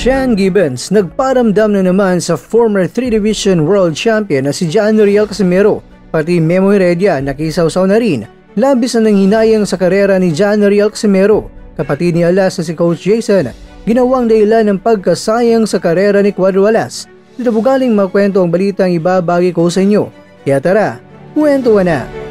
Sean Gibbons nagparamdam na naman sa former 3-Division World Champion na si John Riel Casimero, pati Memo Heredia nakisawsaw na rin. Labis na nanghinayang sa karera ni John Riel Casimero, kapatid ni Alas na si Coach Jason, ginawang dahilan ng pagkasayang sa karera ni Cuadro Alas. Dito po galing makwento ang balitang ibabagi ko sa inyo. Kaya tara, kwentuhan na!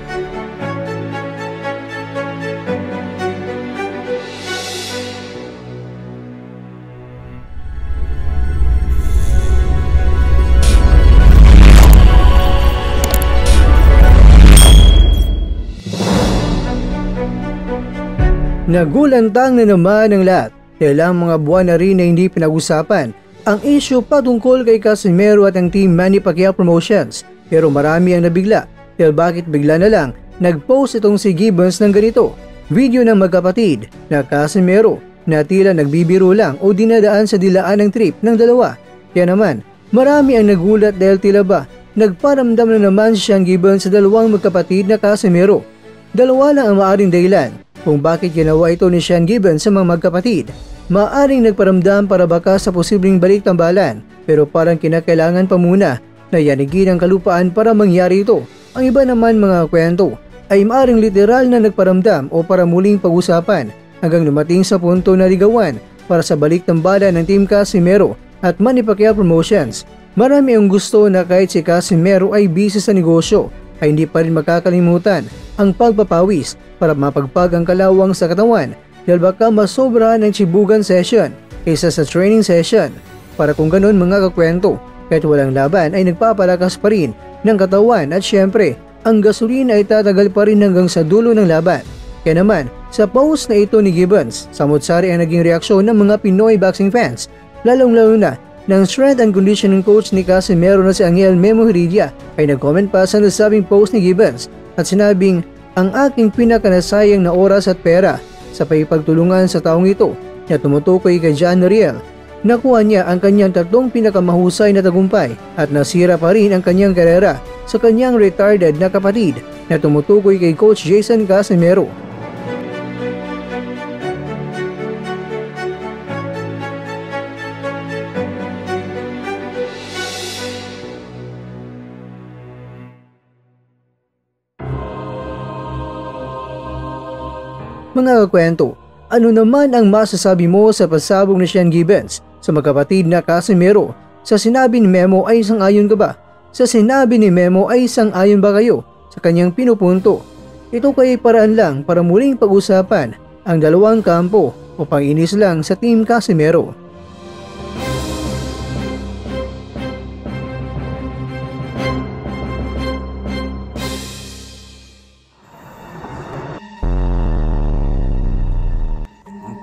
Nagulantang na naman ang lahat dahil ang mga buwan na rin na hindi pinag-usapan ang issue patungkol kay Casimero at ang Team Manny Pacquiao Promotions, pero marami ang nabigla dahil bakit bigla na lang nag-post itong si Gibbons ng ganito. Video ng magkapatid na Casimero na tila nagbibiro lang o dinadaan sa dilaan ng trip ng dalawa. Kaya naman marami ang nagulat dahil tila ba nagparamdam na naman si Sean Gibbons sa dalawang magkapatid na Casimero. Dalawa lang ang maaring dahilan kung bakit ginawa ito ni Sean Gibbons sa mga magkapatid. Maaring nagparamdam para baka sa posibleng balik tambalan, pero parang kinakailangan pa muna na yanigin ang kalupaan para mangyari ito. Ang iba naman mga kwento ay maaring literal na nagparamdam o para muling pag-usapan hanggang lumating sa punto na ligawan para sa balik tambalan ng Team Casimero at Manny Pacquiao Promotions. Marami ang gusto na kahit si Casimero ay busy sa negosyo ay hindi pa rin makakalimutan ang pagpapawis para mapagpag ang kalawang sa katawan dahil baka masobra ng chibugan session kaysa sa training session. Para kung ganun mga kakwento, kahit walang laban ay nagpapalakas pa rin ng katawan at syempre ang gasolina ay tatagal pa rin hanggang sa dulo ng laban. Kaya naman sa post na ito ni Gibbons, samot-sari ang naging reaksyon ng mga Pinoy boxing fans, lalong-lalo na ng strength and conditioning coach ni Casimero na si Angel Memo Heredia ay nag-comment pa sa nasabing post ni Gibbons at sinabing, ang aking pinakanasayang na oras at pera sa pagtulungan sa taong ito na tumutukoy kay John Riel. Nakuha niya ang kanyang tatlong pinakamahusay na tagumpay at nasira pa rin ang kanyang karera sa kanyang retarded na kapatid na tumutukoy kay Coach Jason Casimero. Mga kakwento, ano naman ang masasabi mo sa pasabog ni Sean Gibbons sa magkapatid na Casimero? Sa sinabi ni Memo ay sang-ayon ka ba? Sa sinabi ni Memo ay sang-ayon ba kayo sa kanyang pinupunto? Ito kay paraan lang para muling pag-usapan ang dalawang kampo o pang-inis lang sa Team Casimero.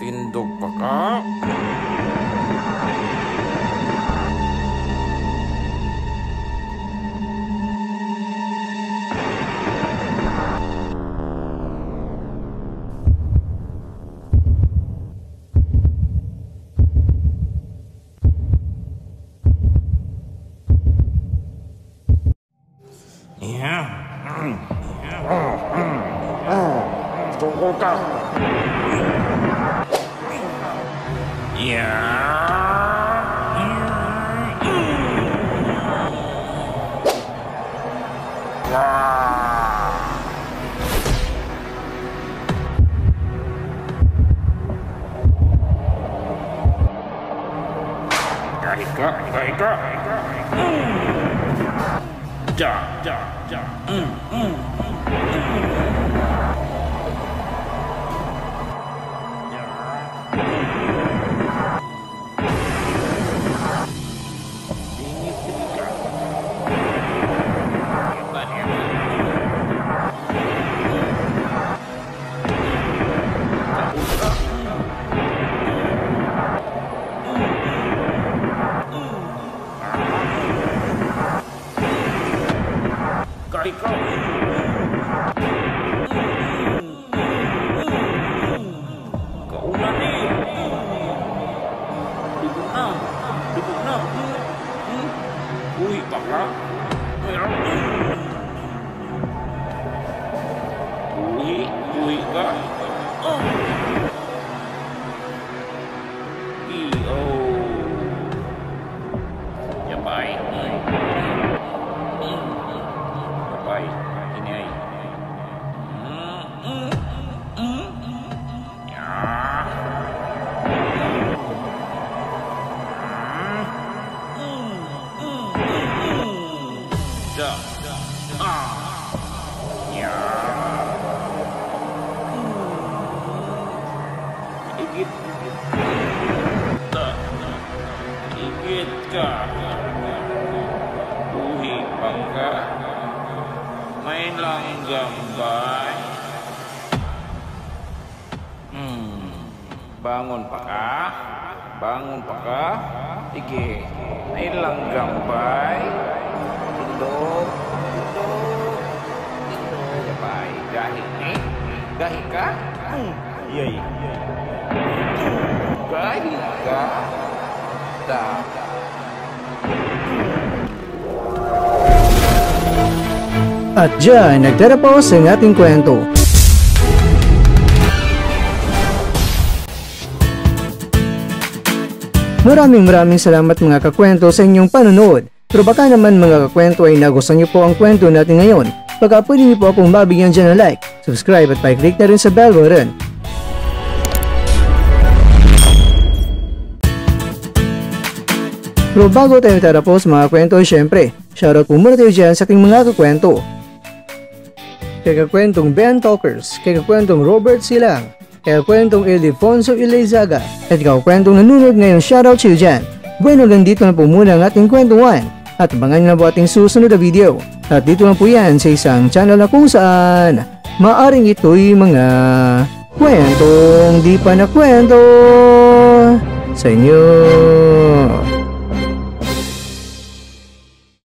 Tindog pa ka? Tungkol ka. Igit. Igit ka. Buhi pa ka. May langgam ba? Bangon pa ka? Bangon pa ka? Sige, may langgam ba? Tindog. Sabay, gahi ni? Gahi ka? Yay. Gahi ka? Da. At dyan, nagtatapos ang ating kwento. Maraming salamat mga kakwento sa inyong panonood. Pero baka naman mga kakwento ay nagustuhan niyo po ang kwento natin ngayon. Baka pwede niyo po akong mabigyan dyan ng like, subscribe at pa-click na rin sa bell button. Pero bago tayo tatapos mga kwento, syempre, shoutout po muna tayo dyan sa ating mga kakwento. Kay kakwentong Ben Talkers, kay kakwentong Robert Silang, kay kakwentong Ildefonso Ilezaga, at kakwentong nanonood ngayon, shoutout sa iyo dyan. Bueno, hanggang dito na po muna ang ating kwentuhan, at abangan nyo na po ating susunod na video. At dito na po yan sa isang channel na kung saan maaring ito'y mga kwentong di pa na kwento sa inyo.